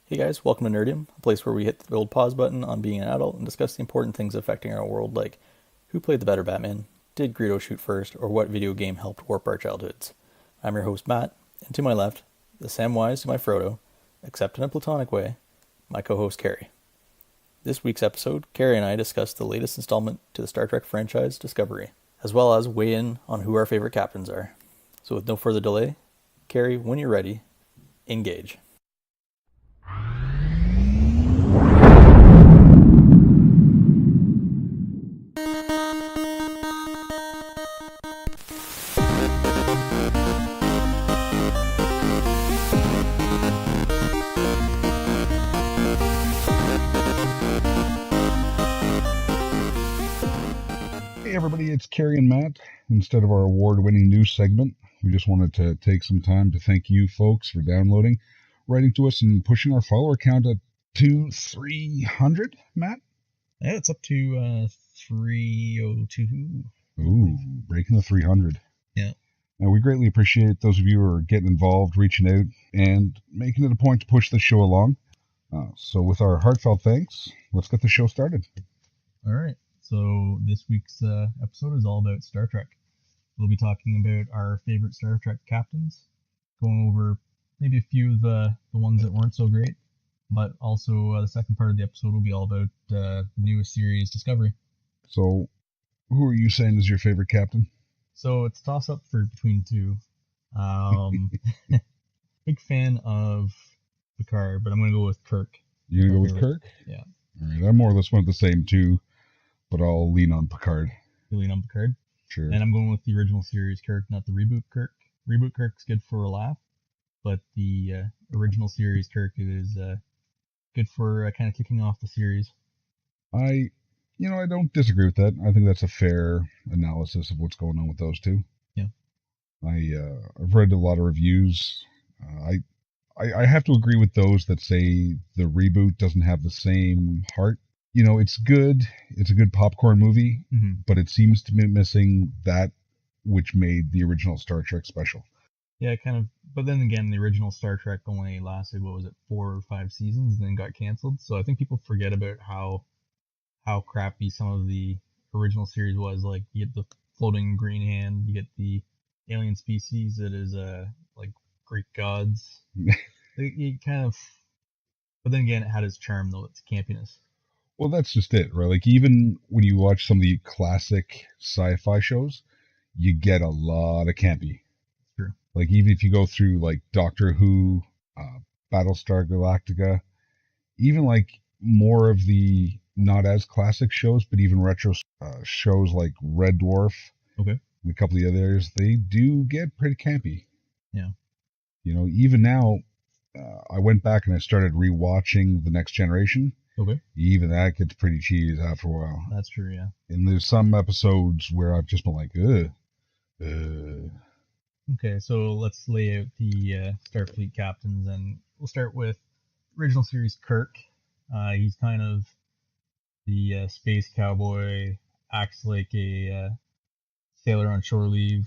Hey guys, welcome to Nerdium, a place where we hit the old pause button on being an adult and discuss the important things affecting our world, like who played the better Batman, did Greedo shoot first, or what video game helped warp our childhoods. I'm your host Matt, and to my left, the Samwise to my Frodo, except in a platonic way, my co-host Carrie. This week's episode, Carrie and I discuss the latest installment to the Star Trek franchise, Discovery, as well as weigh in on who our favorite captains are. So with no further delay, Carrie, when you're ready, engage. Hey everybody, it's Carrie and Matt. Instead of our award-winning news segment, we just wanted to take some time to thank you folks for downloading, writing to us, and pushing our follower count up to 300, Matt? Yeah, it's up to 302. Ooh, breaking the 300. Yeah. Now, we greatly appreciate those of you who are getting involved, reaching out, and making it a point to push the show along. So with our heartfelt thanks, let's get the show started. All right. So this week's episode is all about Star Trek. We'll be talking about our favorite Star Trek captains, going over maybe a few of the ones that weren't so great, but also the second part of the episode will be all about the newest series, Discovery. So, who are you saying is your favorite captain? So it's a toss-up between two. Big fan of Picard, but I'm going to go with Kirk. You gonna go with Kirk? Yeah. All right, I more or less went the same too, but I'll lean on Picard. You lean on Picard? Sure. And I'm going with the original series Kirk, not the reboot Kirk. Reboot Kirk's good for a laugh, but the original series Kirk is good for kind of kicking off the series. I don't disagree with that. I think that's a fair analysis of what's going on with those two. Yeah. I've read a lot of reviews. I have to agree with those that say the reboot doesn't have the same heart. It's good. It's a good popcorn movie, but it seems to be missing that which made the original Star Trek special. Yeah, kind of. But then again, the original Star Trek only lasted, 4 or 5 seasons, and then got canceled. So I think people forget about how crappy some of the original series was. Like, you get the floating green hand, you get the alien species that is like Greek gods. You kind of. But then again, it had its charm though. It's campiness. Well, that's just it, right? Like, even when you watch some of the classic sci-fi shows, you get a lot of campy. True. Like, even if you go through, like, Doctor Who, Battlestar Galactica, even, like, more of the not as classic shows, but even retro shows like Red Dwarf, okay, and a couple of the others, they do get pretty campy. Yeah. Even now, I went back and I started rewatching The Next Generation. Okay. Even that gets pretty cheesy after a while. That's true, yeah. And there's some episodes where I've just been like, ugh. Okay, so let's lay out the Starfleet captains, and we'll start with original series Kirk. He's kind of the space cowboy, acts like a sailor on shore leave.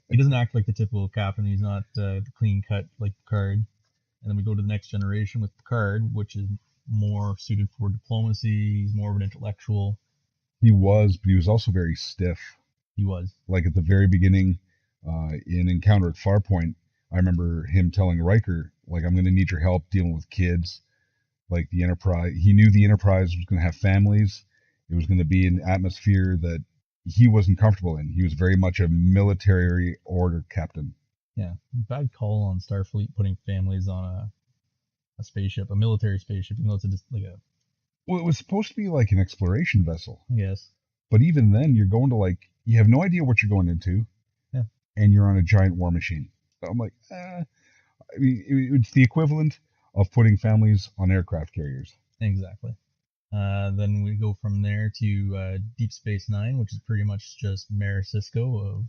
He doesn't act like the typical captain. He's not the clean cut like Picard. And then we go to the Next Generation with Picard, which is more suited for diplomacy. He's more of an intellectual. He was, but he was also very stiff. He was. Like at the very beginning, in Encounter at Farpoint, I remember him telling Riker, like, I'm going to need your help dealing with kids. Like the Enterprise, he knew the Enterprise was going to have families. It was going to be an atmosphere that he wasn't comfortable in. He was very much a military order captain. Yeah, bad call on Starfleet putting families on a spaceship, a military spaceship, even though it's just like a... Well, it was supposed to be like an exploration vessel. Yes. But even then, you're going to, like, you have no idea what you're going into. Yeah. And you're on a giant war machine. So I'm like, I mean, it's the equivalent of putting families on aircraft carriers. Exactly. Then we go from there to Deep Space Nine, which is pretty much just Mayor Sisko of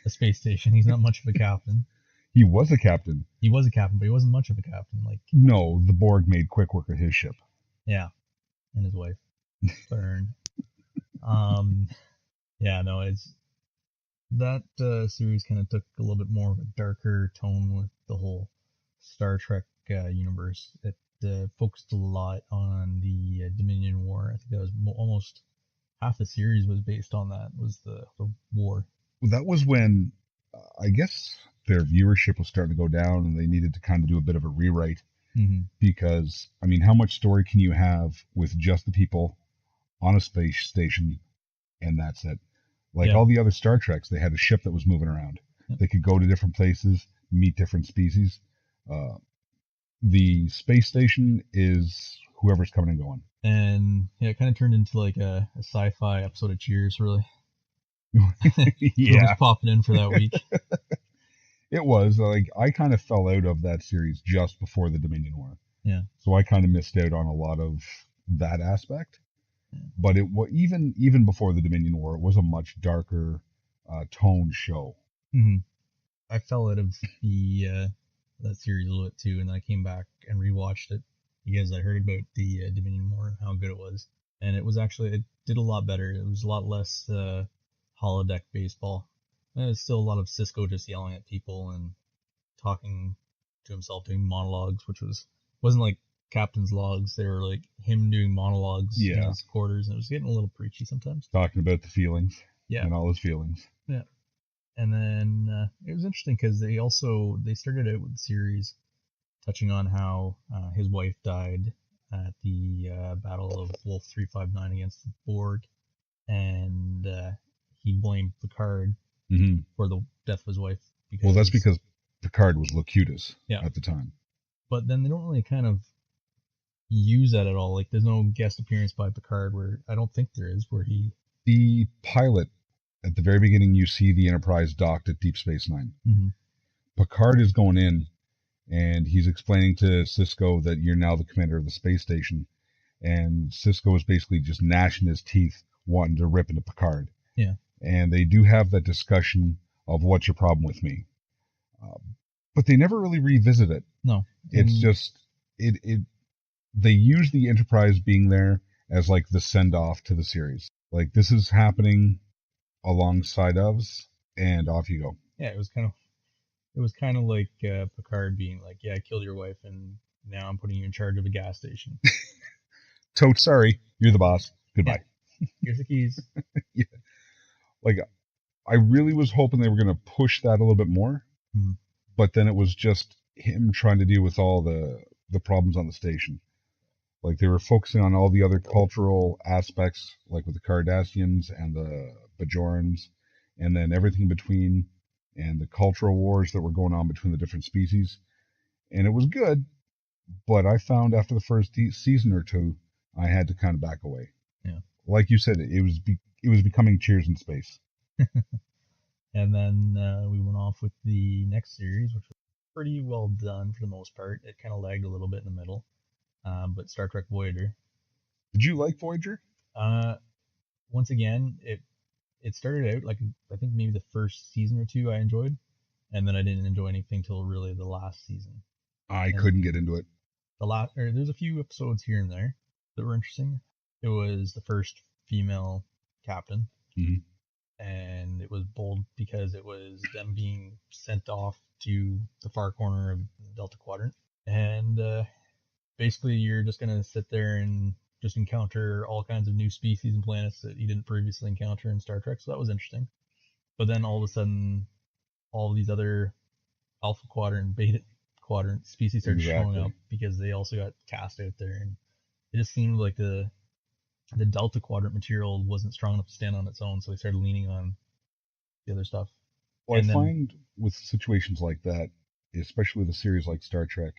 a space station. He's not much of a captain. He was a captain. He was a captain, but he wasn't much of a captain. Like, no, the Borg made quick work of his ship. Yeah, and his wife, Burn. Yeah, no, it's that series kind of took a little bit more of a darker tone with the whole Star Trek universe. It focused a lot on the Dominion War. I think that was almost half the series was based on that. Was the war. Well, that was when I guess their viewership was starting to go down, and they needed to kind of do a bit of a rewrite. Mm-hmm. Because I mean, how much story can you have with just the people on a space station, and that's it? Like all the other Star Treks, they had a ship that was moving around. Yeah. They could go to different places, meet different species. The space station is whoever's coming and going. And yeah, it kind of turned into like a sci-fi episode of Cheers, really. Yeah, was popping in for that week. It was like I kind of fell out of that series just before the Dominion War. Yeah. So I kind of missed out on a lot of that aspect. Yeah. But it was even before the Dominion War, it was a much darker toned show. Mm-hmm. I fell out of the that series a little bit too, and then I came back and rewatched it because I heard about the Dominion War and how good it was, and it was actually it did a lot better. It was a lot less holodeck baseball. And it's still a lot of Cisco just yelling at people and talking to himself, doing monologues, which wasn't like Captain's logs. They were like him doing monologues in his quarters, and it was getting a little preachy sometimes. Talking about the feelings, yeah, and all his feelings. Yeah. And then it was interesting because they started out with the series touching on how his wife died at the Battle of Wolf 359 against the Borg, and he blamed Picard for the death of his wife. Well, that's because Picard was Locutus at the time. But then they don't really kind of use that at all. Like, there's no guest appearance by Picard where I don't think there is, where he... The pilot, at the very beginning, you see the Enterprise docked at Deep Space Nine. Mm-hmm. Picard is going in, and he's explaining to Cisco that you're now the commander of the space station. And Cisco is basically just gnashing his teeth, wanting to rip into Picard. Yeah. And they do have that discussion of what's your problem with me. But they never really revisit it. No. It's just, they use the Enterprise being there as like the send-off to the series. Like, this is happening alongside us, and off you go. Yeah, it was kind of like Picard being like, yeah, I killed your wife, and now I'm putting you in charge of a gas station. Totes, sorry, you're the boss. Goodbye. Yeah. Here's the keys. Yeah. Like, I really was hoping they were going to push that a little bit more, but then it was just him trying to deal with all the problems on the station. Like, they were focusing on all the other cultural aspects, like with the Cardassians and the Bajorans, and then everything in between, and the cultural wars that were going on between the different species. And it was good, but I found after the first season or two, I had to kind of back away. Yeah. Like you said, it was becoming Cheers in space. And then we went off with the next series, which was pretty well done for the most part. It kind of lagged a little bit in the middle, but Star Trek Voyager. Did you like Voyager? Once again, it started out like I think maybe the first season or two I enjoyed, and then I didn't enjoy anything till really the last season. I couldn't get into it. There's a few episodes here and there that were interesting. It was the first female captain. Mm-hmm. And it was bold because it was them being sent off to the far corner of the Delta Quadrant. And basically you're just going to sit there and just encounter all kinds of new species and planets that you didn't previously encounter in Star Trek. So that was interesting. But then all of a sudden, all these other Alpha Quadrant, Beta Quadrant species started showing up because they also got cast out there. And it just seemed like the Delta Quadrant material wasn't strong enough to stand on its own, so they started leaning on the other stuff. Well, I find with situations like that, especially with a series like Star Trek,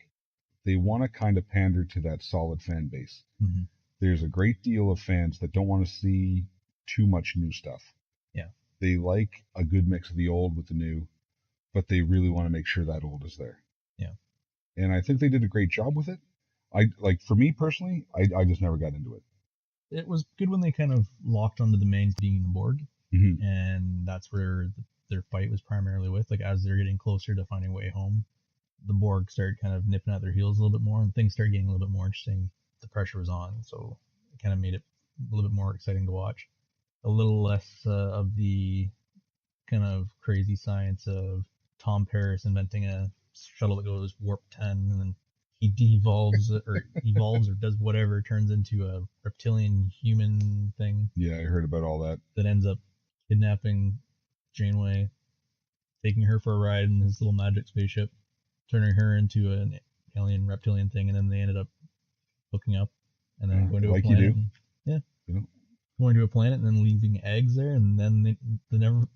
they want to kind of pander to that solid fan base. Mm-hmm. There's a great deal of fans that don't want to see too much new stuff. Yeah. They like a good mix of the old with the new, but they really want to make sure that old is there. Yeah. And I think they did a great job with it. For me personally, I just never got into it. It was good when they kind of locked onto the main being the Borg, and that's where their fight was primarily with. Like, as they're getting closer to finding a way home, the Borg started kind of nipping at their heels a little bit more, and things started getting a little bit more interesting. The pressure was on, so it kind of made it a little bit more exciting to watch. A little less of the kind of crazy science of Tom Paris inventing a shuttle that goes warp 10 and then he de-evolves or evolves or does whatever, turns into a reptilian human thing Yeah, I heard about all that. that ends up kidnapping Janeway, taking her for a ride in his little magic spaceship, turning her into an alien reptilian thing, and then they ended up hooking up and then going to a Like you planet. do. And, yeah, You know? going to a planet and then leaving eggs there, and then they never,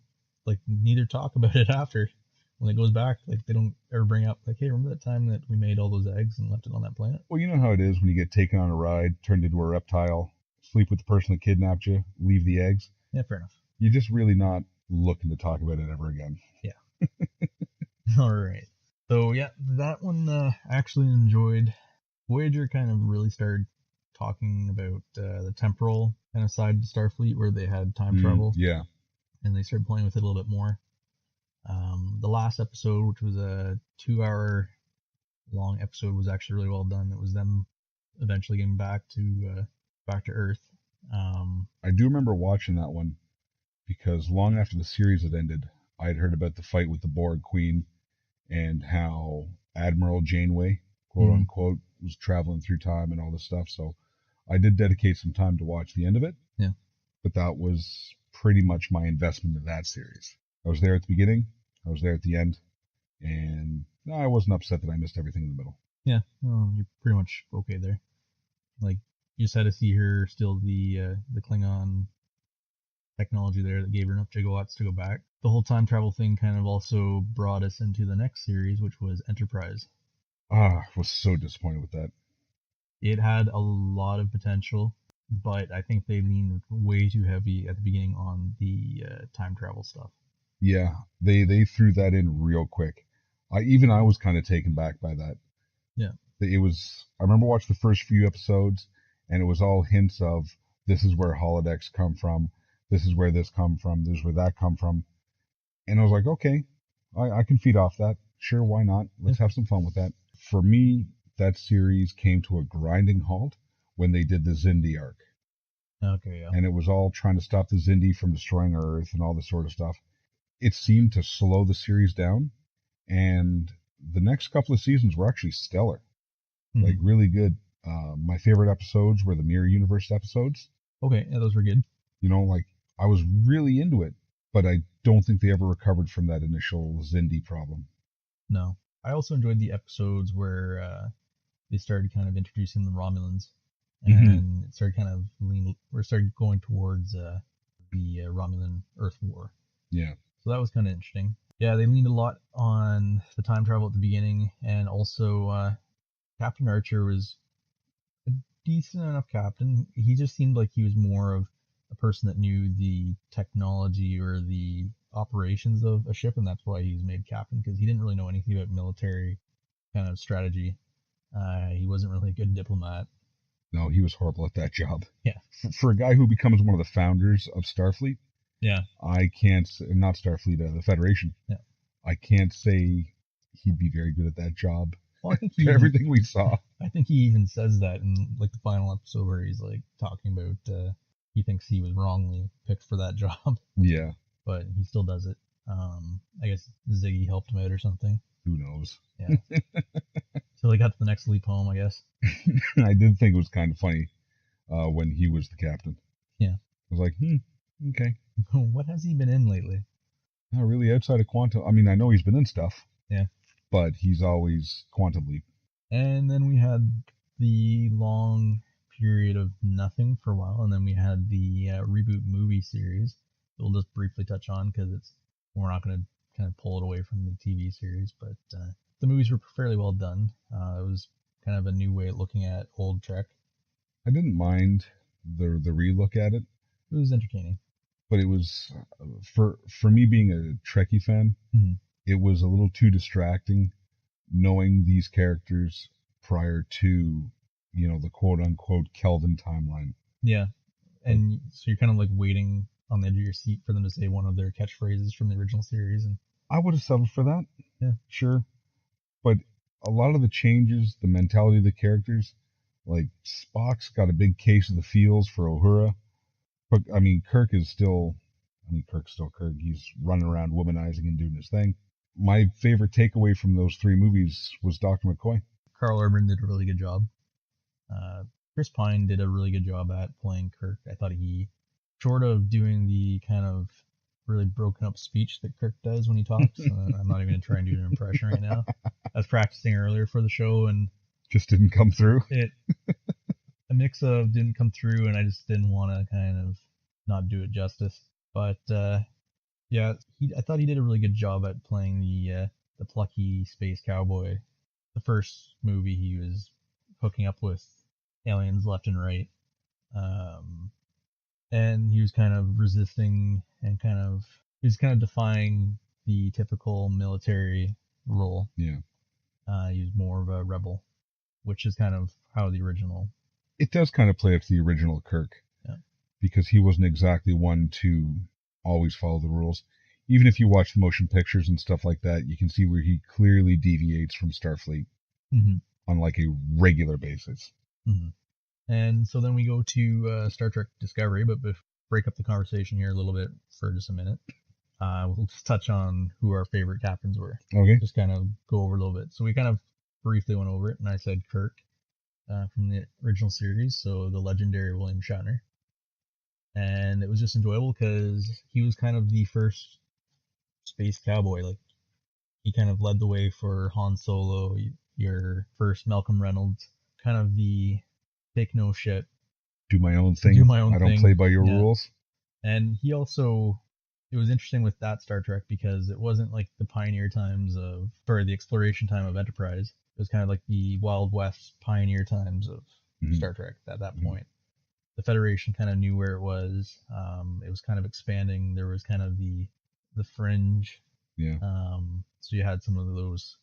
like, neither talk about it after. When it goes back, like, they don't ever bring up, like, hey, remember that time that we made all those eggs and left it on that planet? Well, you know how it is when you get taken on a ride, turned into a reptile, sleep with the person that kidnapped you, leave the eggs. Yeah, fair enough. You're just really not looking to talk about it ever again. Yeah. All right. So yeah, that one I actually enjoyed. Voyager kind of really started talking about the temporal kind of side of Starfleet, where they had time travel, Yeah. and they started playing with it a little bit more. The last episode, which was a 2-hour long episode, was actually really well done. It was them eventually getting back to Earth. I do remember watching that one because long after the series had ended, I'd heard about the fight with the Borg Queen and how Admiral Janeway, quote unquote, was traveling through time and all this stuff. So I did dedicate some time to watch the end of it. Yeah. But that was pretty much my investment in that series. I was there at the beginning, I was there at the end, and no, I wasn't upset that I missed everything in the middle. Yeah, well, you're pretty much okay there. Like, you just had to see her steal the Klingon technology there that gave her enough gigawatts to go back. The whole time travel thing kind of also brought us into the next series, which was Enterprise. I was so disappointed with that. It had a lot of potential, but I think they leaned way too heavy at the beginning on the time travel stuff. Yeah, they threw that in real quick. I was kind of taken back by that. Yeah. It was. I remember watching the first few episodes, and it was all hints of this is where holodecks come from, this is where this come from, this is where that come from, and I was like, okay, I can feed off that. Sure, why not? Let's have some fun with that. For me, that series came to a grinding halt when they did the Xindi arc. Okay, yeah. And it was all trying to stop the Xindi from destroying our Earth and all this sort of stuff. It seemed to slow the series down, and the next couple of seasons were actually stellar. Like, really good. My favorite episodes were the Mirror Universe episodes. Okay, yeah, those were good. You know, like, I was really into it, but I don't think they ever recovered from that initial Xindi problem. No. I also enjoyed the episodes where they started kind of introducing the Romulans, and it started kind of started going towards the Romulan Earth War. Yeah. So that was kind of interesting. Yeah, they leaned a lot on the time travel at the beginning, and also Captain Archer was a decent enough captain. He just seemed like he was more of a person that knew the technology or the operations of a ship, and that's why he was made captain, because he didn't really know anything about military kind of strategy. He wasn't really a good diplomat. No, he was horrible at that job. Yeah. For a guy who becomes one of the founders of Starfleet, Yeah. I can't, not Starfleet, the Federation. Yeah. I can't say he'd be very good at that job. Well, I think everything we saw. I think he even says that in like the final episode where he's like talking about he thinks he was wrongly picked for that job. Yeah. But he still does it. I guess Ziggy helped him out or something. Who knows? Yeah. Till he got to the next leap home, I guess. I did think it was kind of funny when he was the captain. Yeah. I was like, okay. What has he been in lately? Not really outside of Quantum. I mean, I know he's been in stuff. Yeah. But he's always Quantum Leap. And then we had the long period of nothing for a while, and then we had the reboot movie series. We'll just briefly touch on because we're not going to kind of pull it away from the TV series, but the movies were fairly well done. It was kind of a new way of looking at old Trek. I didn't mind the relook at it. It was entertaining. But it was, for me being a Trekkie fan, it was a little too distracting knowing these characters prior to, the quote-unquote Kelvin timeline. Yeah, and so you're kind of like waiting on the edge of your seat for them to say one of their catchphrases from the original series. And I would have settled for that. Yeah. Sure. But a lot of the changes, the mentality of the characters, like Spock's got a big case of the feels for Uhura. But, I mean, Kirk's still Kirk. He's running around womanizing and doing his thing. My favorite takeaway from those three movies was Dr. McCoy. Carl Urban did a really good job. Chris Pine did a really good job at playing Kirk. I thought he, short of doing the kind of really broken up speech that Kirk does when he talks, I'm not even going to try and do an impression right now. I was practicing earlier for the show, and Just didn't come through. A mix of didn't come through, and I just didn't want to kind of not do it justice. But yeah, I thought he did a really good job at playing the plucky space cowboy. The first movie, he was hooking up with aliens left and right, and he was kind of resisting and he was kind of defying the typical military role. Yeah. He was more of a rebel, which is kind of how the original. It does kind of play up to the original Kirk. Yeah. Because he wasn't exactly one to always follow the rules. Even if you watch the motion pictures and stuff like that, you can see where he clearly deviates from Starfleet on like a regular basis. And so then we go to Star Trek Discovery, but break up the conversation here a little bit for just a minute. We'll just touch on who our favorite captains were. Okay. Just kind of go over a little bit. So we kind of briefly went over it, and I said Kirk from the original series, so the legendary William Shatner. And it was just enjoyable because he was kind of the first space cowboy. Like, he kind of led the way for Han Solo, your first Malcolm Reynolds, kind of the take no shit. Do my own thing. I don't play by your rules. And he also, it was interesting with that Star Trek because it wasn't like the the exploration time of Enterprise. It was kind of like the Wild West pioneer times of Star Trek at that point. The Federation kind of knew where it was. It was kind of expanding. There was kind of the fringe. Yeah. So you had some of those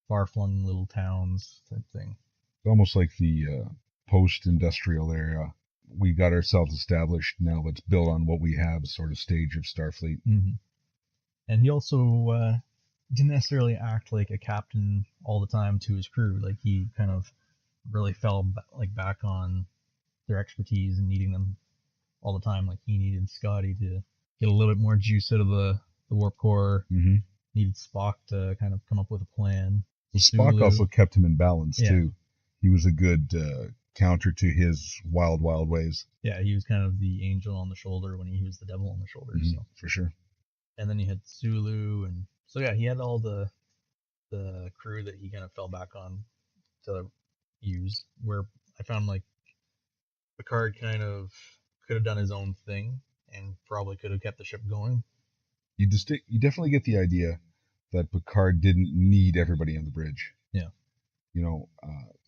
far-flung little towns type thing. It's almost like the post-industrial era. We got ourselves established. Now let's build on what we have sort of stage of Starfleet. And he also didn't necessarily act like a captain all the time to his crew. Like, he kind of really fell back on their expertise and needing them all the time. Like, he needed Scotty to get a little bit more juice out of the warp core. Needed Spock to kind of come up with a plan. Well, Spock also kept him in balance too. He was a good counter to his wild ways. Yeah, he was kind of the angel on the shoulder when he was the devil on the shoulder. So. For sure. And then he had Sulu, and so yeah, he had all the crew that he kind of fell back on to use. Where I found like Picard kind of could have done his own thing and probably could have kept the ship going. You definitely get the idea that Picard didn't need everybody on the bridge. Yeah. You know,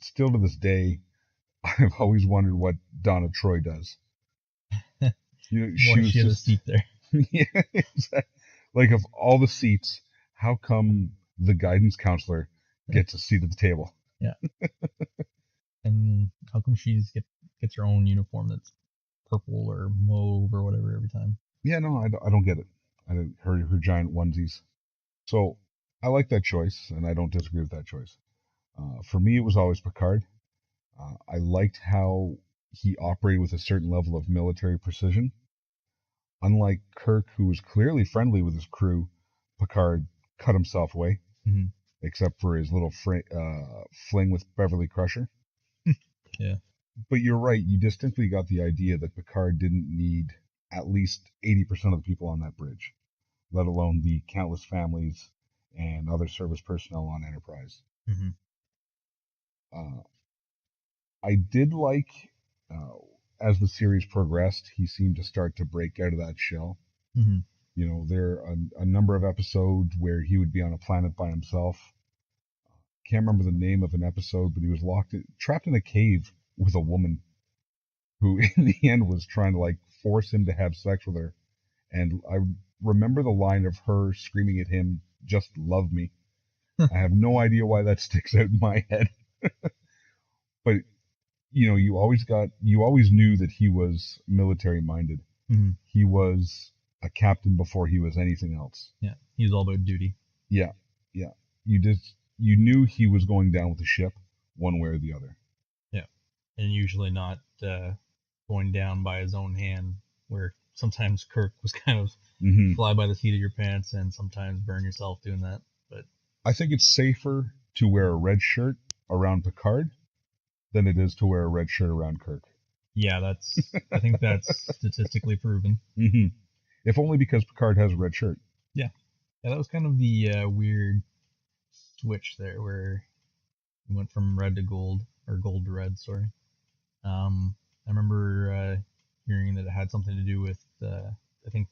still to this day, I've always wondered what Donna Troy does. You know, she had a seat there. Yeah, exactly. Like, of all the seats, how come the guidance counselor gets a seat at the table? Yeah. And how come she gets her own uniform that's purple or mauve or whatever every time? Yeah, no, I don't get it. Her giant onesies. So I like that choice, and I don't disagree with that choice. For me, it was always Picard. I liked how he operated with a certain level of military precision. Unlike Kirk, who was clearly friendly with his crew, Picard cut himself away, except for his little fling with Beverly Crusher. Yeah. But you're right. You distinctly got the idea that Picard didn't need at least 80% of the people on that bridge, let alone the countless families and other service personnel on Enterprise. I did like, as the series progressed, he seemed to start to break out of that shell. You know, there are a number of episodes where he would be on a planet by himself. Can't remember the name of an episode, but he was trapped in a cave with a woman who in the end was trying to like force him to have sex with her. And I remember the line of her screaming at him, "Just love me." I have no idea why that sticks out in my head. But you know, you always knew that he was military minded. He was a captain before he was anything else. Yeah, he was all about duty. Yeah. You knew he was going down with the ship one way or the other. Yeah, and usually not going down by his own hand, where sometimes Kirk was kind of fly by the seat of your pants and sometimes burn yourself doing that. But I think it's safer to wear a red shirt around Picard than it is to wear a red shirt around Kirk. Yeah, I think that's statistically proven. Mm-hmm. If only because Picard has a red shirt. Yeah, that was kind of the weird switch there, where we went from red to gold, or gold to red. Sorry. I remember hearing that it had something to do with I think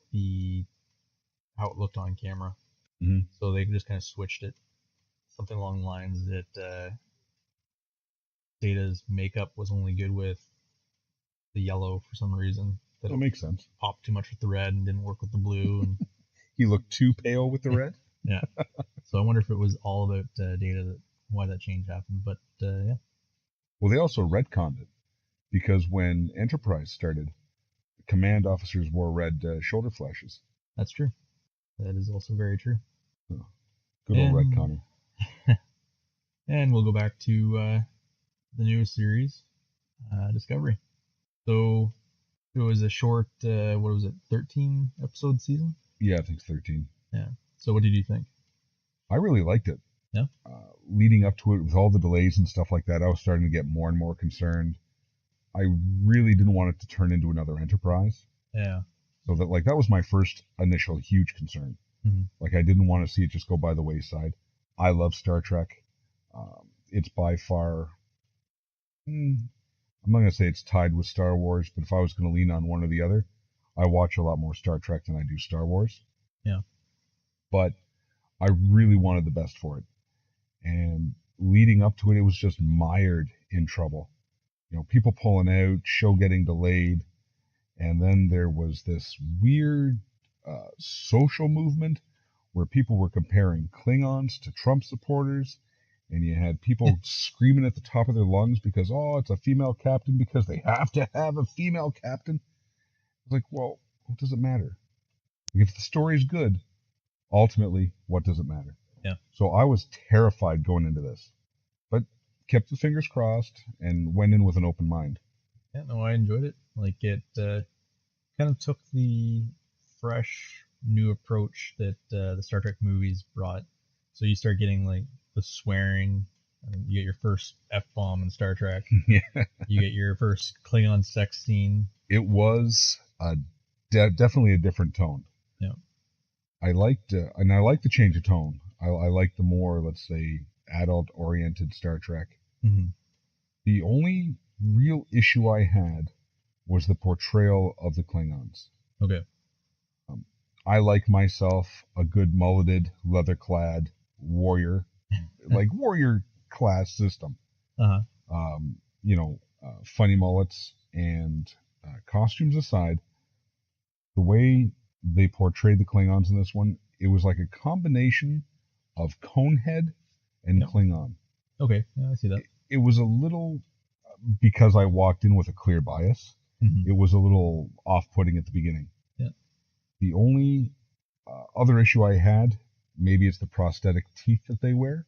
how it looked on camera. Mm-hmm. So they just kind of switched it, something along the lines that Data's makeup was only good with the yellow for some reason. That makes sense. Popped too much with the red and didn't work with the blue. And he looked too pale with the red. Yeah. So I wonder if it was all about Data, why that change happened. But yeah. Well, they also retconned it because when Enterprise started, command officers wore red shoulder flashes. That's true. That is also very true. Oh, good old retconner. And we'll go back to the newest series, Discovery. So it was a short, 13 episode season? Yeah, I think 13. Yeah. So what did you think? I really liked it. Yeah. Leading up to it, with all the delays and stuff like that, I was starting to get more and more concerned. I really didn't want it to turn into another Enterprise. Yeah. So that was my first initial huge concern. Mm-hmm. Like, I didn't want to see it just go by the wayside. I love Star Trek. It's by far, I'm not going to say it's tied with Star Wars, but if I was going to lean on one or the other, I watch a lot more Star Trek than I do Star Wars. Yeah. But I really wanted the best for it. And leading up to it, it was just mired in trouble. You know, people pulling out, show getting delayed. And then there was this weird social movement where people were comparing Klingons to Trump supporters. And you had people screaming at the top of their lungs because, it's a female captain because they have to have a female captain. It's like, well, what does it matter? If the story's good, ultimately, what does it matter? Yeah. So I was terrified going into this, but kept the fingers crossed and went in with an open mind. Yeah, no, I enjoyed it. Like, it kind of took the fresh, new approach that the Star Trek movies brought. So you start getting, like, the swearing. You get your first F-bomb in Star Trek. Yeah. You get your first Klingon sex scene. It was definitely a different tone. Yeah. I liked the change of tone. I liked the more, let's say, adult-oriented Star Trek. Mm-hmm. The only real issue I had was the portrayal of the Klingons. Okay. I like myself a good mulleted, leather-clad warrior, like warrior class system. Uh-huh. Funny mullets and costumes aside, the way they portrayed the Klingons in this one, it was like a combination of Conehead and Klingon. Okay, yeah, I see that. It was a little, because I walked in with a clear bias, Mm-hmm. it was a little off-putting at the beginning. Yeah. The only other issue I had, maybe it's the prosthetic teeth that they wear.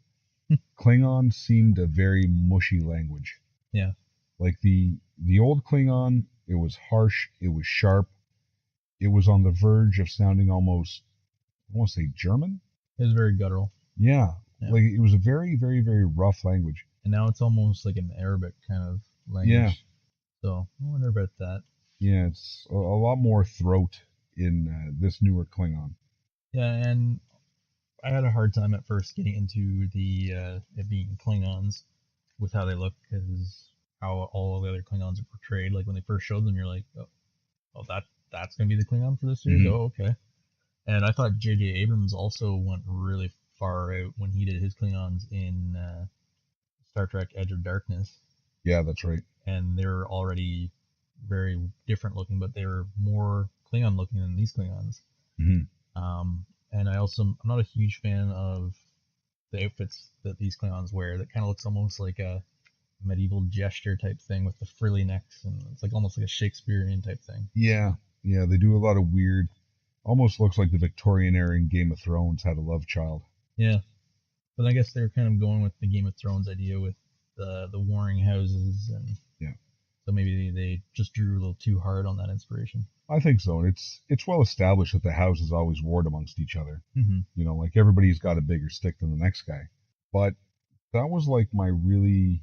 Klingon seemed a very mushy language. Yeah. Like the old Klingon, it was harsh, it was sharp, it was on the verge of sounding almost, I want to say German? It was very guttural. Yeah. Like it was a very, very, very rough language. And now it's almost like an Arabic kind of language. Yeah. So I wonder about that. Yeah, it's a lot more throat in this newer Klingon. Yeah, and I had a hard time at first getting into the it being Klingons with how they look, because how all the other Klingons are portrayed. Like when they first showed them, you're like, oh that's gonna be the Klingon for this series. Mm-hmm. Oh, okay. And I thought J.J. Abrams also went really far out when he did his Klingons in Star Trek: Edge of Darkness. Yeah, that's right. And they were already very different looking, but they were more Klingon looking than these Klingons. Mm-hmm. And I'm not a huge fan of the outfits that these Klingons wear. That kind of looks almost like a medieval gesture type thing with the frilly necks, and it's like almost like a Shakespearean type thing. Yeah, they do a lot of weird. Almost looks like the Victorian era in Game of Thrones had a love child. Yeah, but I guess they're kind of going with the Game of Thrones idea with the warring houses, and so maybe they just drew a little too hard on that inspiration. I think so, and it's well established that the houses always warred amongst each other. Mm-hmm. Like everybody's got a bigger stick than the next guy. But That was like my really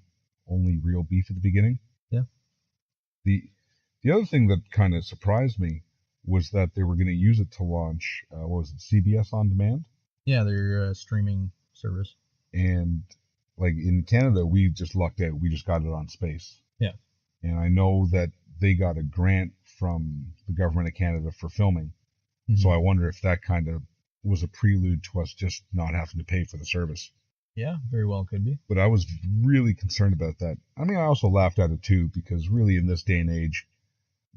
only real beef at the beginning. Yeah. The other thing that kind of surprised me was that they were going to use it to launch, what was it, CBS On Demand? Yeah, their streaming service. And like in Canada, we just lucked out. We just got it on Space. Yeah. And I know that they got a grant from the government of Canada for filming. Mm-hmm. So I wonder if that kind of was a prelude to us just not having to pay for the service. Yeah, very well could be. But I was really concerned about that. I mean, I also laughed at it too, because really in this day and age,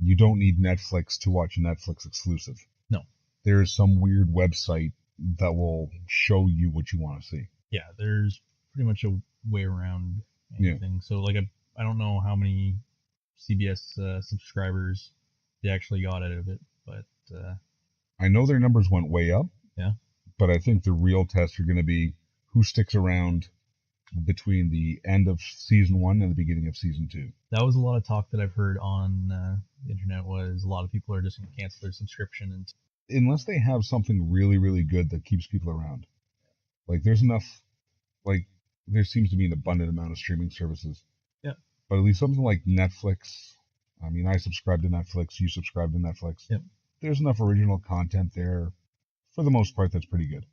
you don't need Netflix to watch a Netflix exclusive. No. There is some weird website that will show you what you want to see. Yeah, there's pretty much a way around anything. Yeah. So, like, I don't know how many CBS subscribers they actually got out of it, but I know their numbers went way up. Yeah. But I think the real tests are going to be who sticks around between the end of season 1 and the beginning of season 2. That was a lot of talk that I've heard on the internet. Was a lot of people are just going to cancel their subscription unless they have something really, really good that keeps people around. Like there's enough, like there seems to be an abundant amount of streaming services. Yeah. But at least something like Netflix. I mean, I subscribe to Netflix. You subscribe to Netflix. Yep. There's enough original content there. For the most part, that's pretty good.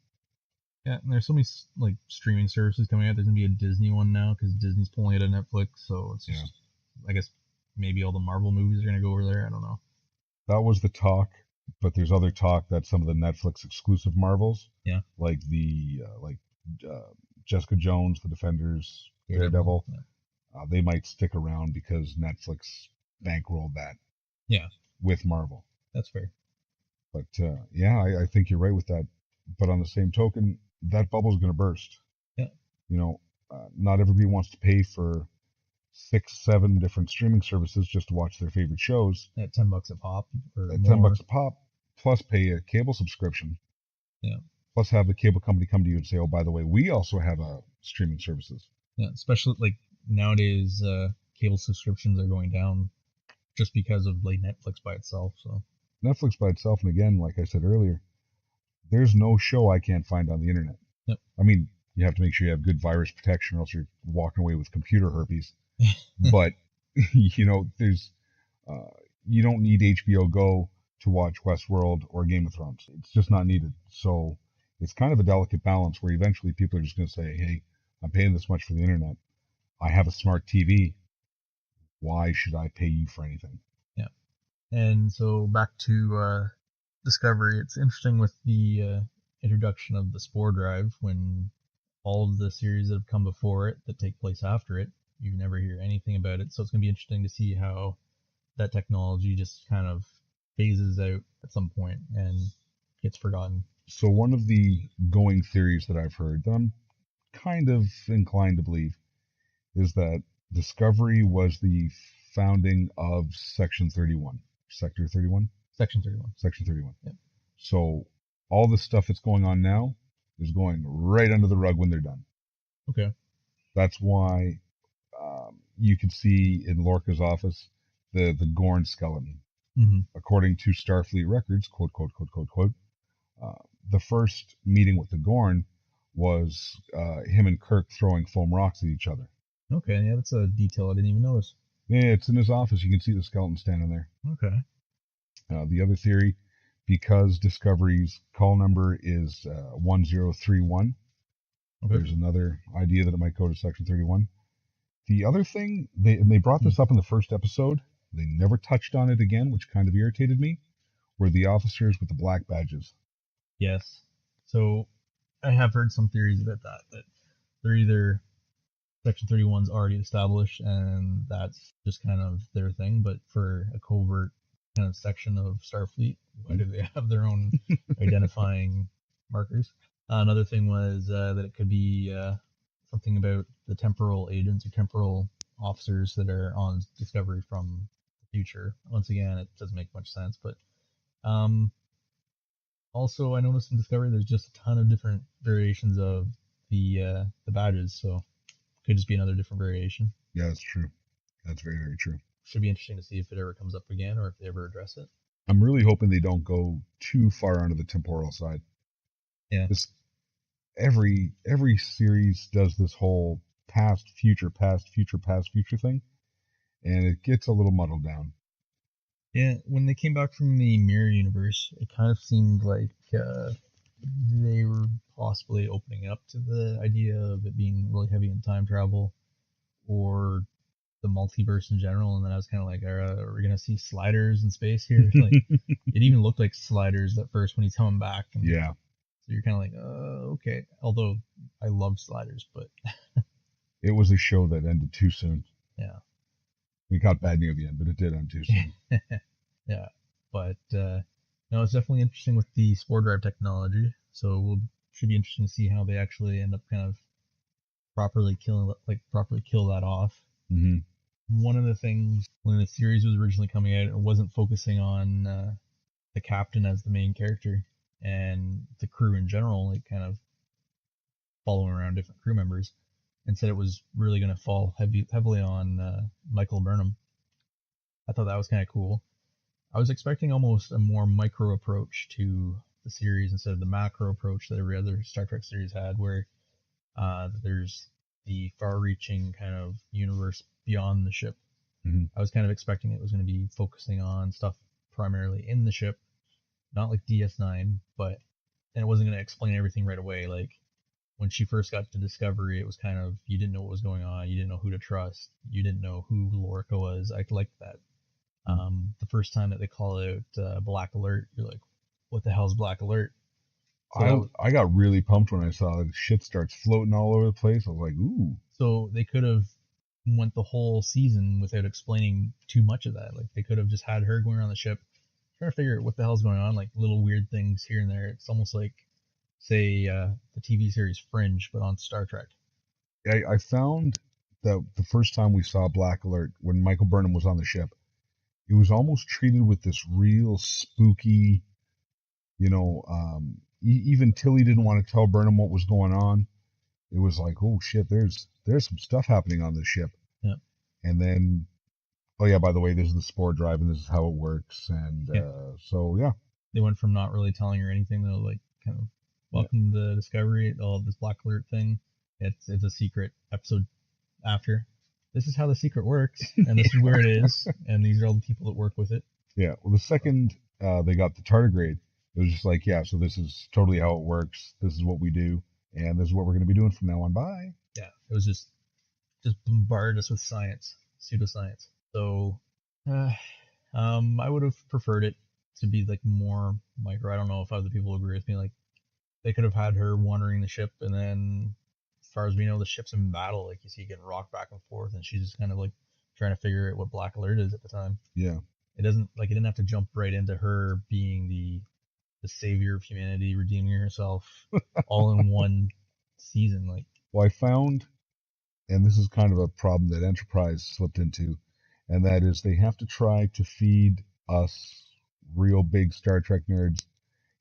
Yeah, and there's so many like streaming services coming out. There's gonna be a Disney one now because Disney's pulling it out of Netflix. So it's just, I guess maybe all the Marvel movies are gonna go over there. I don't know. That was the talk, but there's other talk that some of the Netflix exclusive Marvels, yeah, like the Jessica Jones, the Defenders, Daredevil, they might stick around because Netflix bankrolled that. Yeah, with Marvel. That's fair. But I think you're right with that. But on the same token, that bubble is going to burst. Yeah. You know, not everybody wants to pay for 6-7 different streaming services just to watch their favorite shows. At $10 a pop. At $10 a pop, plus pay a cable subscription. Yeah. Plus have the cable company come to you and say, oh, by the way, we also have streaming services. Yeah, especially like nowadays, cable subscriptions are going down just because of like Netflix by itself. So Netflix by itself, and again, like I said earlier, there's no show I can't find on the internet. Yep. I mean, you have to make sure you have good virus protection or else you're walking away with computer herpes. But, you know, there's, you don't need HBO Go to watch Westworld or Game of Thrones. It's just not needed. So it's kind of a delicate balance where eventually people are just going to say, hey, I'm paying this much for the internet. I have a smart TV. Why should I pay you for anything? Yeah. And so back to Discovery, it's interesting with the introduction of the Spore Drive when all of the series that have come before it that take place after it, you never hear anything about it. So it's going to be interesting to see how that technology just kind of phases out at some point and gets forgotten. So one of the going theories that I've heard that I'm kind of inclined to believe is that Discovery was the founding of Section 31. Sector 31? Section 31. Section 31. Yep. So all the stuff that's going on now is going right under the rug when they're done. Okay. That's why you can see in Lorca's office the Gorn skeleton. Mm-hmm. According to Starfleet records, quote, quote, quote, quote, quote, the first meeting with the Gorn was him and Kirk throwing foam rocks at each other. Okay, yeah, that's a detail I didn't even notice. Yeah, it's in his office. You can see the skeleton standing there. Okay. The other theory, because Discovery's call number is 1031, okay, there's another idea that it might go to Section 31. The other thing, they brought this up in the first episode. They never touched on it again, which kind of irritated me, were the officers with the black badges. Yes. So I have heard some theories about that they're either Section 31's already established and that's just kind of their thing, but for a covert kind of section of Starfleet, why do they have their own identifying markers? Another thing was that it could be something about the temporal agents or temporal officers that are on Discovery from the future. Once again, it doesn't make much sense, but also I noticed in Discovery there's just a ton of different variations of the badges, so it could just be another different variation. Yeah, that's true. That's very, very true. Should be interesting to see if it ever comes up again or if they ever address it. I'm really hoping they don't go too far onto the temporal side. Yeah. Every series does this whole past, future, past, future, past, future thing, and it gets a little muddled down. Yeah, when they came back from the mirror universe, it kind of seemed like they were possibly opening up to the idea of it being really heavy in time travel or the multiverse in general. And then I was kind of like, are we gonna see sliders in space here? Like, it even looked like sliders at first when he's coming back. And Yeah, so you're kind of like, okay. Although I love sliders, but it was a show that ended too soon. yeah, It got bad near the end, but it did end too soon. yeah. But no, it's definitely interesting with the spore drive technology. So should be interesting to see how they actually end up kind of properly kill that off. Mm-hmm. One of the things when the series was originally coming out, it wasn't focusing on the captain as the main character and the crew in general, like kind of following around different crew members. Instead, it was really going to fall heavily on Michael Burnham. I thought that was kind of cool. I was expecting almost a more micro approach to the series instead of the macro approach that every other Star Trek series had, where there's the far-reaching kind of universe beyond the ship. Mm-hmm. I was kind of expecting it was going to be focusing on stuff primarily in the ship, not like DS9, and it wasn't going to explain everything right away. Like when she first got to Discovery, it was kind of, you didn't know what was going on, you didn't know who to trust, you didn't know who Lorca was. I liked that. The first time that they call out Black Alert, you're like, what the hell's Black Alert? So I got really pumped when I saw the shit starts floating all over the place. I was like, ooh. So they could have went the whole season without explaining too much of that. Like they could have just had her going around the ship, trying to figure out what the hell's going on, like little weird things here and there. It's almost like, say, the TV series Fringe, but on Star Trek. I found that the first time we saw Black Alert, when Michael Burnham was on the ship, it was almost treated with this real spooky, even Tilly didn't want to tell Burnham what was going on. It was like, oh shit, there's some stuff happening on this ship. Yeah. And then, oh yeah, by the way, this is the spore drive and this is how it works. And so yeah, They went from not really telling her anything though, like kind of welcome to Discovery, all this Black Alert thing. It's a secret episode after. This is how the secret works, and this is where it is, and these are all the people that work with it. Yeah. Well, the second they got the tardigrade, it was just like, yeah, so this is totally how it works. This is what we do, and this is what we're going to be doing from now on. Bye. Yeah, it was just bombarded us with science, pseudoscience. So, I would have preferred it to be like more micro. I don't know if other people agree with me. Like, they could have had her wandering the ship, and then, as far as we know, the ship's in battle. Like you see, getting rocked back and forth, and she's just kind of like trying to figure out what Black Alert is at the time. Yeah. It didn't have to jump right into her being the savior of humanity, redeeming herself, all in one season. Like, Well, I found, and this is kind of a problem that Enterprise slipped into, and that is they have to try to feed us real big Star Trek nerds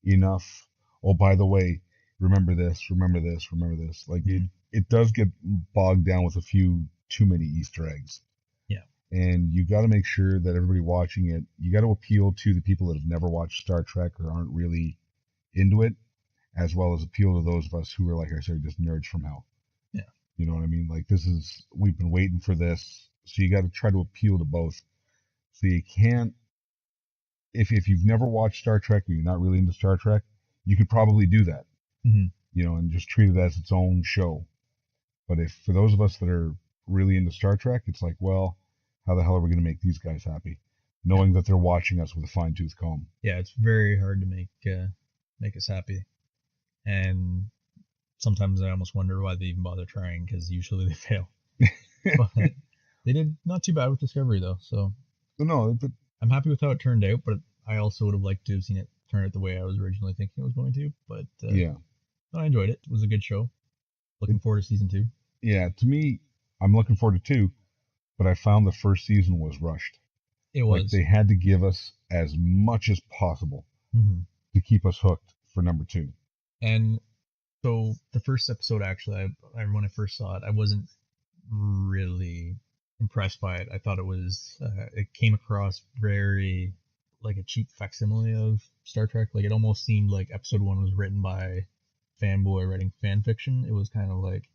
enough. Oh, by the way, remember this, remember this, remember this. Like it does get bogged down with a few too many Easter eggs. yeah, And you got to make sure that everybody watching it, you got to appeal to the people that have never watched Star Trek or aren't really into it, as well as appeal to those of us who are, like I said, just nerds from hell. yeah, You know what I mean? Like we've been waiting for this, so you got to try to appeal to both. So you can't, if you've never watched Star Trek or you're not really into Star Trek, you could probably do that, and just treat it as its own show. But if for those of us that are really into Star Trek, it's like, well, how the hell are we going to make these guys happy, knowing that they're watching us with a fine tooth comb? Yeah, it's very hard to make us happy, and sometimes I almost wonder why they even bother trying, because usually they fail. But they did not too bad with Discovery though, so No, but I'm happy with how it turned out. But I also would have liked to have seen it turn out the way I was originally thinking it was going to. But yeah, I enjoyed it. It was a good show. Looking forward to season 2. yeah. To me, I'm looking forward to 2, but I found the first season was rushed. It was. Like they had to give us as much as possible to keep us hooked for number 2. And so the first episode, actually, when I first saw it, I wasn't really impressed by it. I thought it came across very like a cheap facsimile of Star Trek. Like it almost seemed like episode 1 was written by fanboy writing fan fiction. It was kind of like,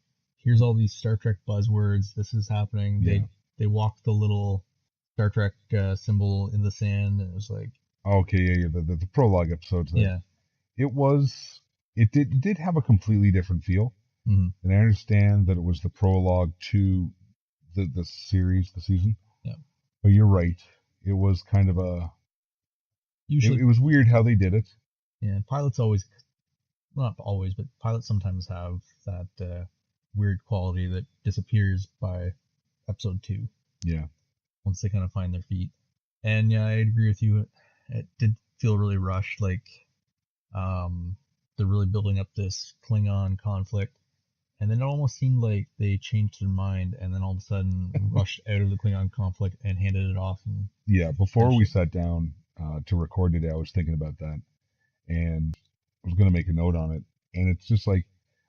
here's all these Star Trek buzzwords. This is happening. Yeah. They walked the little Star Trek symbol in the sand, and it was like, Okay, yeah. The prologue episodes there. yeah. It did have a completely different feel. Mm-hmm. And I understand that it was the prologue to the series, the season. Yeah. But you're right. It was kind of Usually, it was weird how they did it. yeah, pilots always, not always, but pilots sometimes have that weird quality that disappears by episode 2. Yeah. Once they kind of find their feet. And yeah, I agree with you. It did feel really rushed. Like, they're really building up this Klingon conflict. And then it almost seemed like they changed their mind and then all of a sudden rushed out of the Klingon conflict and handed it off. And Yeah, before we sat down to record today, I was thinking about that. And I was going to make a note on it. And it's just like,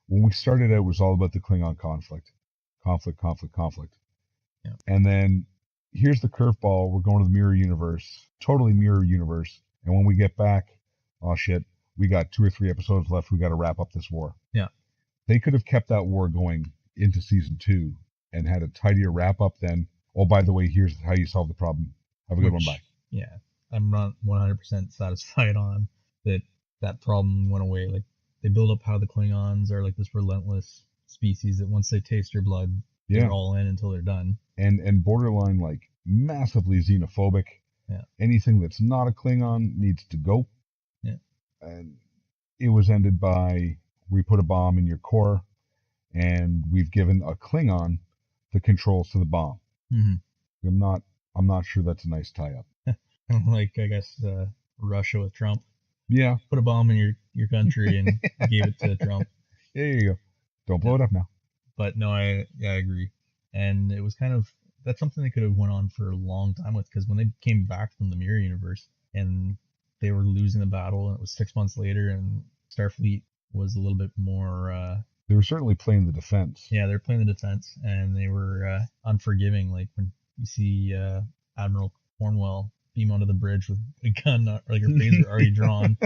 when we started out, it was all about the Klingon conflict. Conflict. Yeah. And then here's the curveball. We're going to the mirror universe, totally mirror universe. And when we get back, oh shit, we got 2 or 3 episodes left. We got to wrap up this war. Yeah. They could have kept that war going into season 2 and had a tidier wrap up then. Oh, by the way, here's how you solve the problem. Have a good one. Bye. Yeah. I'm not 100% satisfied on that problem went away. Like, they build up how the Klingons are like this relentless species that once they taste your blood, they're all in until they're done. And borderline, like, massively xenophobic. Yeah. Anything that's not a Klingon needs to go. Yeah. And it was ended by, we put a bomb in your core, and we've given a Klingon the controls to the bomb. Mm-hmm. I'm not sure that's a nice tie-up. Like, I guess Russia with Trump. Yeah. Put a bomb in your country and gave it to Trump. There you go. Don't blow it up now. But no, I agree. And it was kind of, that's something they could have went on for a long time with, because when they came back from the mirror universe and they were losing the battle and it was 6 months later and Starfleet was a little bit more they were certainly playing the defense. Yeah, they're playing the defense, and they were unforgiving. Like when you see Admiral Cornwell beam onto the bridge with a gun, like her phaser already drawn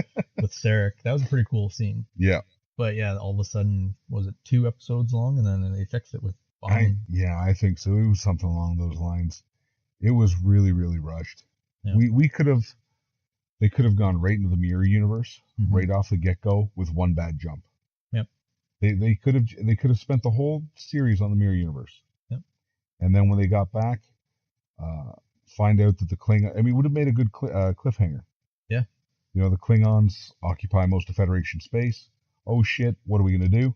with Sarek. That was a pretty cool scene. Yeah. But yeah, all of a sudden, was it 2 episodes long, and then they fixed it with bombing? I think so. It was something along those lines. It was really, really rushed. Yeah. They could have gone right into the mirror universe right off the get go with one bad jump. Yep. They could have spent the whole series on the mirror universe. Yep. And then when they got back, find out that the Klingon, I mean, it would have made a good cliffhanger. Yeah. You know, the Klingons occupy most of Federation space. Oh shit, what are we going to do?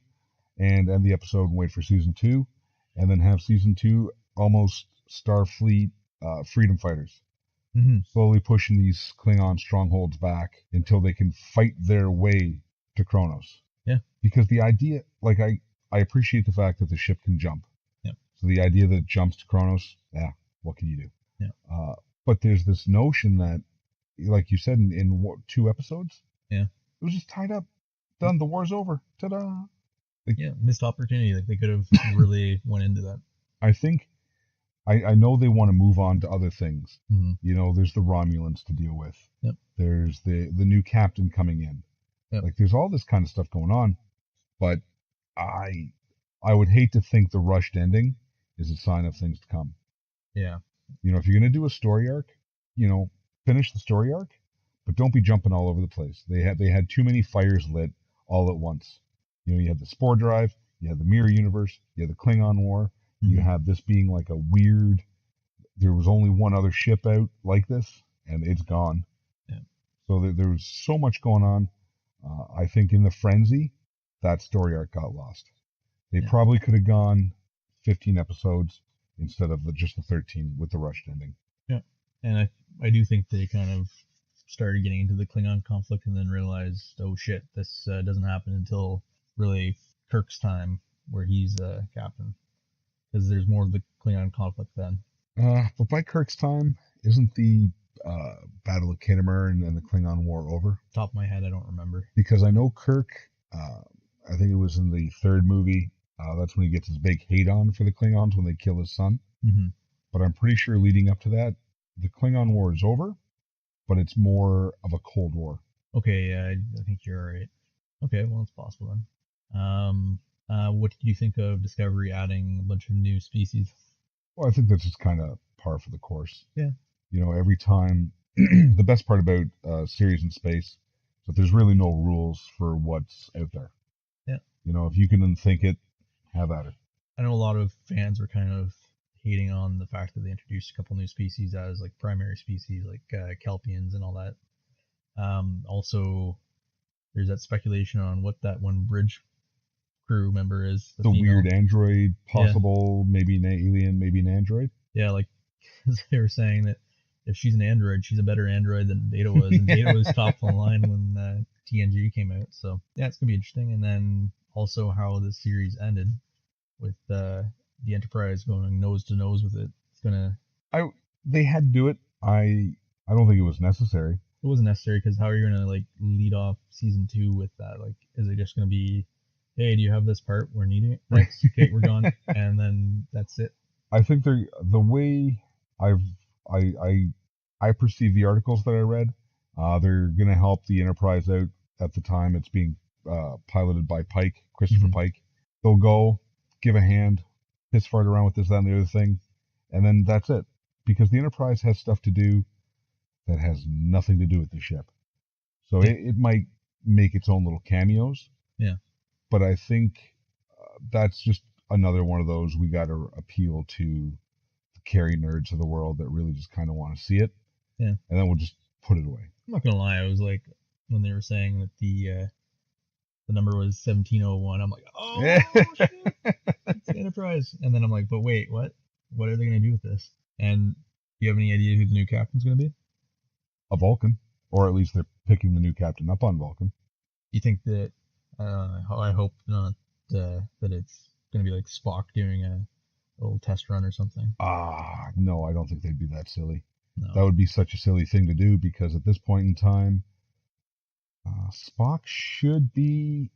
And end the episode and wait for season 2, and then have season 2 almost Starfleet freedom fighters. Mm-hmm. Slowly pushing these Klingon strongholds back until they can fight their way to Kronos. Yeah. Because the idea, like, I appreciate the fact that the ship can jump. Yeah. So the idea that it jumps to Kronos, what can you do? Yeah. But there's this notion that, like you said, in 2 episodes, yeah, it was just tied up. Done. The war's over. Ta-da. Like, yeah, missed opportunity. Like, they could have really went into that. I think, I know they want to move on to other things. Mm-hmm. You know, there's the Romulans to deal with. Yep. There's the new captain coming in. Yep. Like, there's all this kind of stuff going on. But I would hate to think the rushed ending is a sign of things to come. Yeah. You know, if you're going to do a story arc, you know, finish the story arc, but don't be jumping all over the place. They had too many fires lit all at once. You know, you had the Spore Drive, you had the Mirror Universe, you had the Klingon War, you have this being like a weird, there was only one other ship out like this, and it's gone. Yeah. So there was so much going on. I think in the frenzy, that story arc got lost. They probably could have gone 15 episodes instead of just the 13 with the rushed ending. Yeah. And I do think they kind of started getting into the Klingon conflict and then realized, oh shit, this doesn't happen until really Kirk's time, where he's captain. Because there's more of the Klingon conflict then. But by Kirk's time, isn't the Battle of Khitomer and the Klingon War over? Top of my head, I don't remember. Because I know Kirk, I think it was in the 3rd movie, that's when he gets his big hate on for the Klingons when they kill his son. Mm-hmm. But I'm pretty sure leading up to that, the Klingon War is over, but it's more of a Cold War. Okay, yeah, I think you're right. Okay, well, it's possible then. What did you think of Discovery adding a bunch of new species? Well, I think that's just kind of par for the course. Yeah. Every time, the best part about series in space is that there's really no rules for what's out there. Yeah. If you can unthink it, have at it. I know a lot of fans were kind of hating on the fact that they introduced a couple new species as like primary species, like Kelpians and all that. Also, there's that speculation on what that one bridge crew member is. The female. weird android, possible, maybe an alien, maybe an android. Yeah, like they were saying that if she's an android, she's a better android than Data was, and Data was top of the line when TNG came out. So yeah, it's gonna be interesting. And then also how the series ended with the Enterprise going nose to nose with it. It's gonna. They had to do it. I don't think it was necessary. It wasn't necessary because how are you gonna like lead off season 2 with that? Like, is it just gonna be, hey, do you have this part? We're needing it. Thanks. Okay, we're gone, and then that's it. I think the way I perceive the articles that I read, they're gonna help the Enterprise out at the time it's being piloted by Pike, Christopher Pike. They'll go give a hand, piss fart around with this, that, and the other thing, and then that's it. Because the Enterprise has stuff to do that has nothing to do with the ship. So it might make its own little cameos. Yeah. But I think that's just another one of those we got to appeal to the carry nerds of the world that really just kind of want to see it. Yeah. And then we'll just put it away. I'm not gonna lie, I was like, when they were saying that the number was 1701, I'm like, oh shit, it's the Enterprise. And then I'm like, but wait, what? What are they gonna do with this? And do you have any idea who the new captain's gonna be? A Vulcan, or at least they're picking the new captain up on Vulcan. You think that? I hope not that it's gonna be like Spock doing a little test run or something. No, I don't think they'd be that silly. No. That would be such a silly thing to do because at this point in time, Spock should be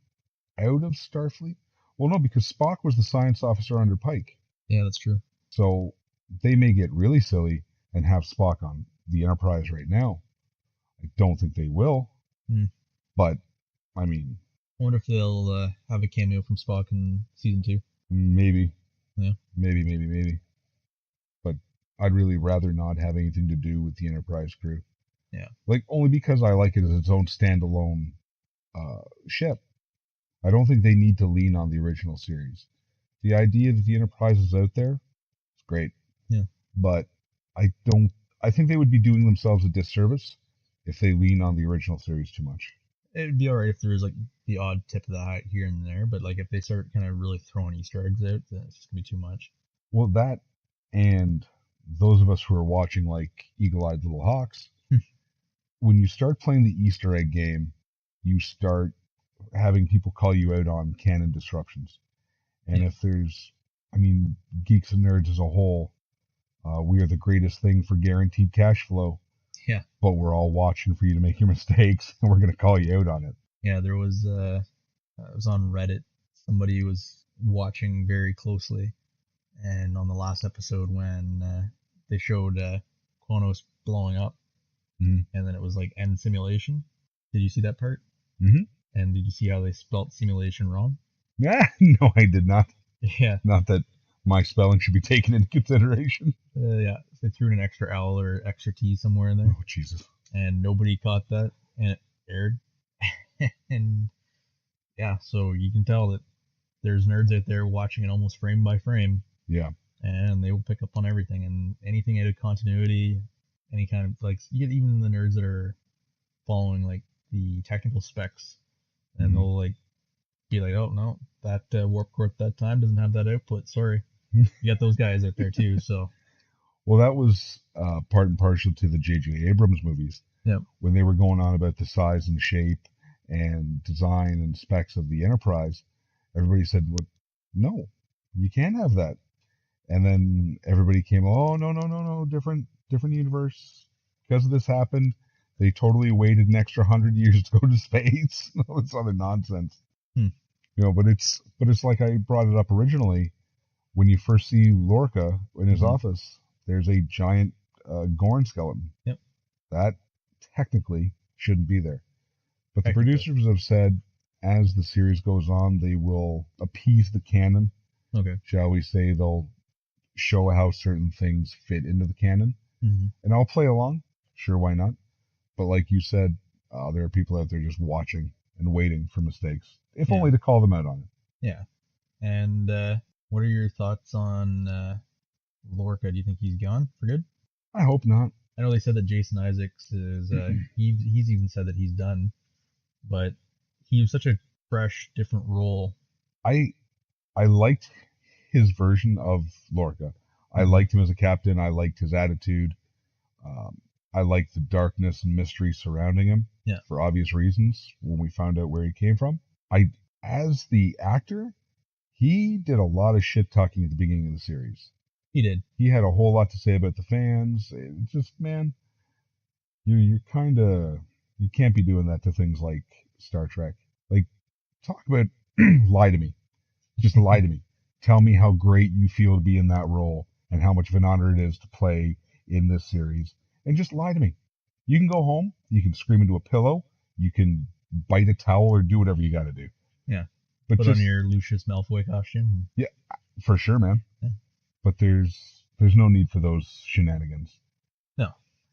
out of Starfleet. Well, no, because Spock was the science officer under Pike. Yeah, that's true. So they may get really silly and have Spock on the Enterprise right now. I don't think they will. But, I mean... I wonder if they'll have a cameo from Spock in season 2. Maybe. Yeah. Maybe. But I'd really rather not have anything to do with the Enterprise crew. Yeah. Like, only because I like it as its own standalone ship. I don't think they need to lean on the original series. The idea that the Enterprise is out there is great. Yeah. But I think they would be doing themselves a disservice if they lean on the original series too much. It'd be alright if there was like the odd tip of the hat here and there, but like if they start kind of really throwing Easter eggs out, then it's just gonna be too much. Well, that and those of us who are watching like Eagle-Eyed Little Hawks, when you start playing the Easter egg game, you start having people call you out on canon disruptions. And if there's, geeks and nerds as a whole, we are the greatest thing for guaranteed cash flow. Yeah. But we're all watching for you to make your mistakes, and we're going to call you out on it. Yeah, there was, it was on Reddit. Somebody was watching very closely, and on the last episode when they showed Kronos blowing up, and then it was like end simulation. Did you see that part? Mm-hmm. And did you see how they spelt simulation wrong? Yeah, no, I did not. Yeah. Not that my spelling should be taken into consideration. Yeah, they threw in an extra L or extra T somewhere in there. Oh, Jesus. And nobody caught that, and it aired. And yeah, so you can tell that there's nerds out there watching it almost frame by frame. Yeah. And they will pick up on everything, and anything out of continuity, any kind of, like, you get even the nerds that are following, like, the technical specs, and they'll, like, be like, oh, no, that warp core at that time doesn't have that output, sorry. You got those guys out there, too, so. Well, that was part and parcel to the J.J. Abrams movies. Yep. When they were going on about the size and shape and design and specs of the Enterprise, everybody said, well, no, you can't have that. And then everybody came, oh, no, different universe. Because of this happened, they totally waited an extra 100 years to go to space. All this other nonsense. But it's like I brought it up originally. When you first see Lorca in his office, there's a giant Gorn skeleton. Yep. That technically shouldn't be there. But the producers have said, as the series goes on, they will appease the canon, Okay. shall we say. They'll show how certain things fit into the canon. Mm-hmm. And I'll play along. Sure, why not? But like you said, there are people out there just watching and waiting for mistakes, if only to call them out on it. Yeah. And what are your thoughts on Lorca? Do you think he's gone for good? I hope not. I know they said that Jason Isaacs is. He's even said that he's done, but he was such a fresh, different role. I liked his version of Lorca. I liked him as a captain. I liked his attitude. I liked the darkness and mystery surrounding him. Yeah. For obvious reasons. When we found out where he came from, as the actor, he did a lot of shit talking at the beginning of the series. He did. He had a whole lot to say about the fans. It's just, man, you're kind of, you can't be doing that to things like Star Trek. Like, talk about lie to me. Just lie to me. Tell me how great you feel to be in that role and how much of an honor it is to play in this series. And just lie to me. You can go home. You can scream into a pillow. You can bite a towel or do whatever you got to do. Yeah. But put on your Lucius Malfoy costume. Yeah, for sure, man. Yeah. But there's no need for those shenanigans. No.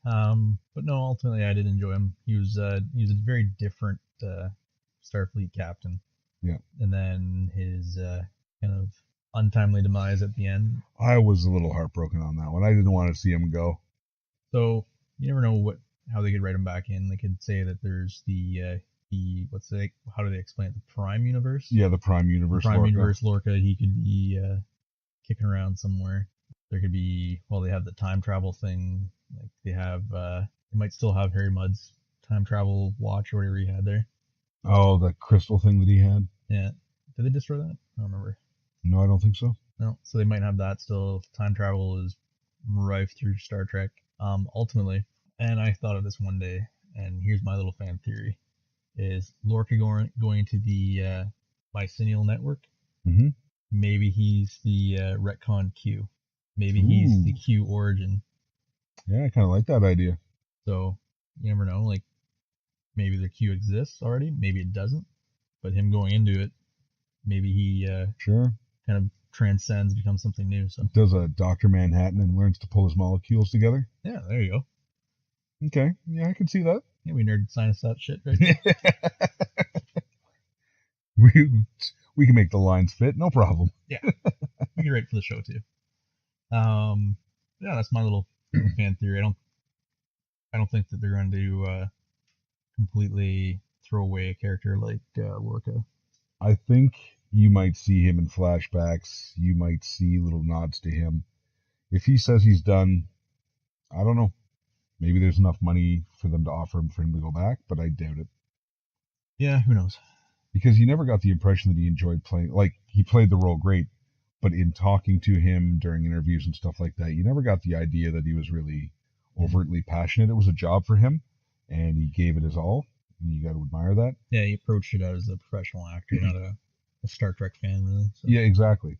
But no, ultimately I did enjoy him. He was a very different Starfleet captain. Yeah. And then his kind of untimely demise at the end. I was a little heartbroken on that one. I didn't want to see him go. So you never know how they could write him back in. They could say that there's how do they explain it? The Prime Universe? Yeah, the Prime Universe. Universe Lorca. He could be kicking around somewhere. There could be, they have the time travel thing. Like they might still have Harry Mudd's time travel watch or whatever he had there. Oh, the crystal thing that he had? Yeah. Did they destroy that? I don't remember. No, I don't think so. No. So they might have that still. Time travel is rife through Star Trek. Ultimately, and I thought of this one day, and here's my little fan theory, is Lorca going to the Mycenial Network? Mm-hmm. Maybe he's the retcon Q. Maybe he's the Q origin. Yeah, I kind of like that idea. So, you never know, like, maybe the Q exists already, maybe it doesn't, but him going into it, maybe he sure kind of transcends, becomes something new. So does a Dr. Manhattan and learns to pull his molecules together. Yeah, there you go. Okay, yeah, I can see that. Yeah, we nerd science that shit right there. we can make the lines fit, no problem. Yeah, we can write for the show too. Yeah, that's my little fan theory. I don't think that they're going to completely throw away a character like Lorca. I think you might see him in flashbacks. You might see little nods to him. If he says he's done, I don't know. Maybe there's enough money for them to offer him for him to go back, but I doubt it. Yeah, who knows? Because you never got the impression that he enjoyed playing. Like, he played the role great, but in talking to him during interviews and stuff like that, you never got the idea that he was really overtly passionate. It was a job for him, and he gave it his all. You got to admire that. Yeah, he approached it as a professional actor, not a Star Trek fan, really. So. Yeah, exactly.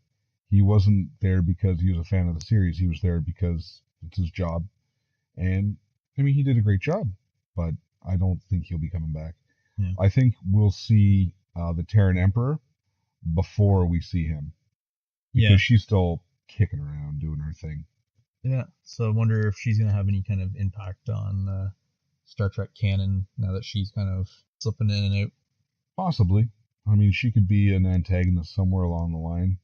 He wasn't there because he was a fan of the series. He was there because it's his job. And, I mean, he did a great job, but I don't think he'll be coming back. Yeah. I think we'll see the Terran Emperor before we see him. Because she's still kicking around, doing her thing. Yeah, so I wonder if she's going to have any kind of impact on Star Trek canon now that she's kind of slipping in and out. Possibly. I mean, she could be an antagonist somewhere along the line,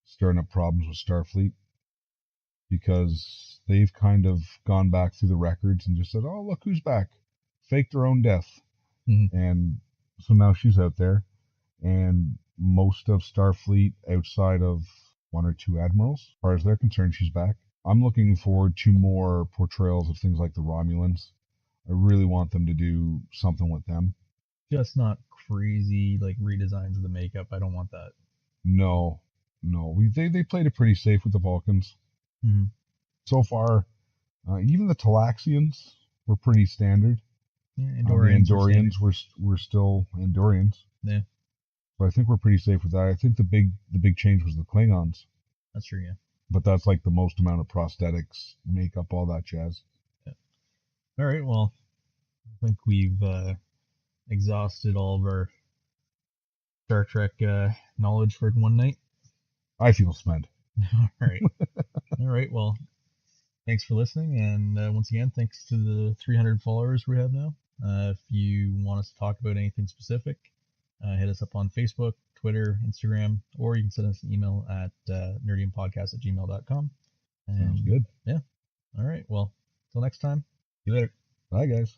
stirring up problems with Starfleet, because they've kind of gone back through the records and just said, oh, look who's back. Faked their own death. Mm-hmm. And so now she's out there, and most of Starfleet, outside of one or two admirals, as far as they're concerned, she's back. I'm looking forward to more portrayals of things like the Romulans. I really want them to do something with them. Just not crazy, like, redesigns of the makeup. I don't want that. No. They played it pretty safe with the Vulcans. Mm-hmm. So far, even the Talaxians were pretty standard. Yeah, the Andorians were still Andorians. Yeah. So I think we're pretty safe with that. I think the big change was the Klingons. That's true, yeah. But that's like the most amount of prosthetics, makeup, all that jazz. Yeah. All right, well, I think we've exhausted all of our Star Trek knowledge for one night. I feel spent. All right. All right. Well, thanks for listening. And once again, thanks to the 300 followers we have now. If you want us to talk about anything specific, hit us up on Facebook, Twitter, Instagram, or you can send us an email at nerdiumpodcast@gmail.com. Sounds good. Yeah. All right. Well, till next time. See you later. Bye, guys.